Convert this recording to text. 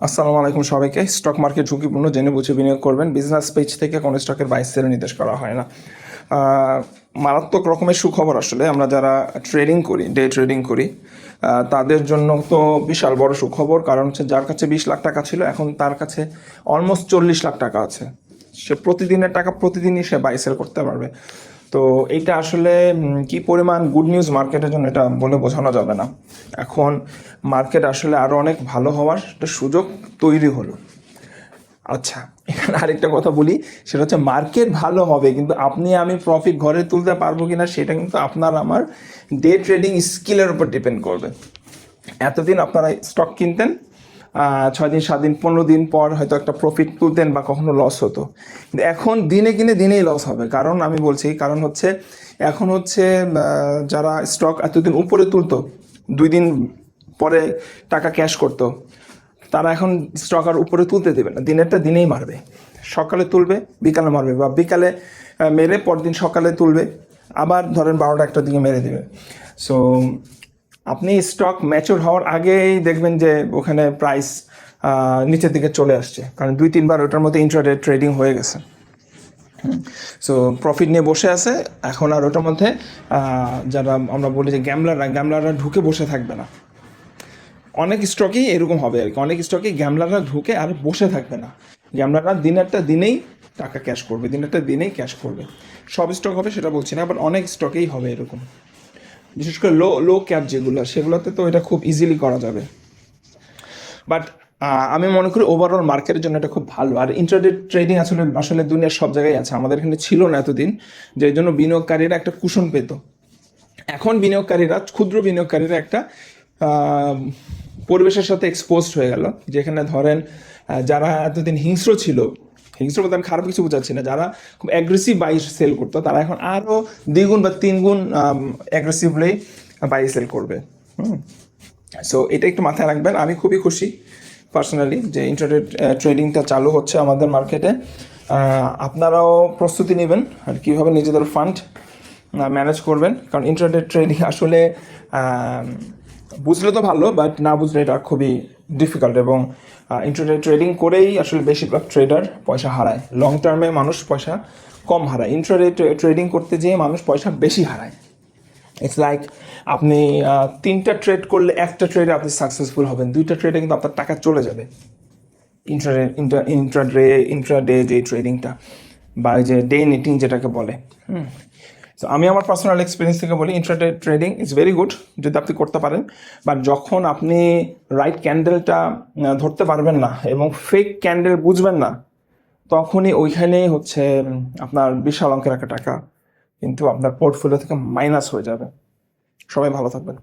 আসসালামু আলাইকুম সবাইকে। স্টক মার্কেট ঝুঁকিপূর্ণ, জেনে বুঝে বিনিয়োগ করবেন। বিজনেস পেজ থেকে কোনো স্টকের বাই সেলের নির্দেশ করা হয় না। মারাত্মক রকমের সুখবর আসলে আমরা যারা ট্রেডিং করি, ডে ট্রেডিং করি, তাদের জন্য তো বিশাল বড় সুখবর। কারণ হচ্ছে যার কাছে 20 লাখ টাকা ছিল, এখন তার কাছে অলমোস্ট 40 লাখ টাকা আছে। সে প্রতিদিনের টাকা প্রতিদিনই সে বাই সেল করতে পারবে। তো এইটা আসলে কি পরিমাণ গুড নিউজ মার্কেটের জন্য, এটা বলে বোঝানো যাবে না। এখন মার্কেট আসলে আরও অনেক ভালো হওয়ার একটা সুযোগ তৈরি হলো। আচ্ছা, এখানে আরেকটা কথা বলি, সেটা হচ্ছে মার্কেট ভালো হবে, কিন্তু আপনি আমি প্রফিট ঘরে তুলতে পারবো কিনা সেটা কিন্তু আপনার আমার ডে ট্রেডিং স্কিলের উপর ডিপেন্ড করবে। এতদিন আপনারা স্টক কিনতেন, 6 দিন 7 দিন 15 দিন পর হয়তো একটা প্রফিট তুলতেন বা কখনো লস হতো, কিন্তু এখন দিনে কিনে দিনেই লস হবে। কারণ আমি বলছি, কারণ হচ্ছে এখন হচ্ছে যারা স্টক এতদিন উপরে তুলতো, 2 দিন পরে টাকা ক্যাশ করতো, তারা এখন স্টক আর উপরে তুলতে দেবে না, দিনেরটা দিনেই মারবে। সকালে তুলবে, বিকালে মারবে, বা বিকালে মেরে পরদিন সকালে তুলবে, আবার ধরেন 12টা 1টার দিকে মেরে দেবে। সো আপনি স্টক ম্যাচিওর হওয়ার আগেই দেখবেন যে ওখানে প্রাইস নিচের দিকে চলে আসছে, কারণ 2-3 বার ওটার মধ্যে ইন্ট্রাডে ট্রেডিং হয়ে গেছে। সো প্রফিট নিয়ে বসে আছে এখন, আর ওটার মধ্যে যারা আমরা বলি যে গ্যামলাররা ঢুকে বসে থাকবে না। অনেক স্টকেই এরকম হবে আর কি, অনেক স্টকেই গ্যামলাররা ঢুকে আর বসে থাকবে না। গ্যামলাররা দিনেরটা দিনেই টাকা ক্যাশ করবে, দিনেরটা দিনেই ক্যাশ করবে। সব স্টক হবে সেটা বলছি না, বাট অনেক স্টকেই হবে এরকম। বিশেষ করে লো ক্যাপ যেগুলো, সেগুলোতে তো এটা খুব ইজিলি করা যাবে। বাট আমি মনে করি ওভারঅল মার্কেটের জন্য এটা খুব ভালো। আর ইন্ট্রাডে ট্রেডিং আসলে দুনিয়ার সব জায়গায় আছে, আমাদের এখানে ছিল না এতদিন, যেই জন্য বিনিয়োগকারীরা একটা কুশন পেত। এখন ক্ষুদ্র বিনিয়োগকারীরা একটা পরিবেশের সাথে এক্সপোজড হয়ে গেল, যেখানে ধরেন যারা এতদিন হিংস্র ছিল, হিংস্র বলতে আমি খারাপ কিছু বোঝাচ্ছি না, যারা খুব অ্যাগ্রেসিভ বাই সেল করতো, তারা এখন আরও 2 গুণ বা 3 গুণ অ্যাগ্রেসিভলি বাই সেল করবে। সো এটা একটু মাথায় রাখবেন। আমি খুবই খুশি পার্সোনালি যে ইন্টারনেট ট্রেডিংটা চালু হচ্ছে আমাদের মার্কেটে। আপনারাও প্রস্তুতি নেবেন আর কীভাবে নিজেদের ফান্ড ম্যানেজ করবেন, কারণ ইন্টারনেট ট্রেডিং আসলে বুঝলে তো ভালো, বাট না বুঝলে এটা খুবই ডিফিকাল্ট। এবং ইন্টারনেট ট্রেডিং করেই আসলে বেশিরভাগ ট্রেডার পয়সা হারায়। লং টার্মে মানুষ পয়সা কম হারায়, ইন্টারনেট ট্রেডিং করতে যেয়ে মানুষ পয়সা বেশি হারায়। ইটস লাইক আপনি 3টা ট্রেড করলে 1টা ট্রেডে আপনি সাকসেসফুল হবেন, 2টা ট্রেডে কিন্তু আপনার টাকা চলে যাবে। ইন্ট্রাডে যে ট্রেডিংটা বা যে ডে নিটিং যেটাকে বলে। তো আমি আমার পার্সোনাল এক্সপিরিয়েন্স থেকে বলি, intraday trading is very good যদি আপনি করতে পারেন। বাট যখন আপনি রাইট ক্যান্ডেলটা ধরতে পারবেন না এবং ফেক ক্যান্ডেল বুঝবেন না, তখনই ওইখানেই হচ্ছে আপনার বিশাল অঙ্কের একটা টাকা কিন্তু আপনার পোর্টফোলিও থেকে মাইনাস হয়ে যাবে। সবাই ভালো থাকবেন।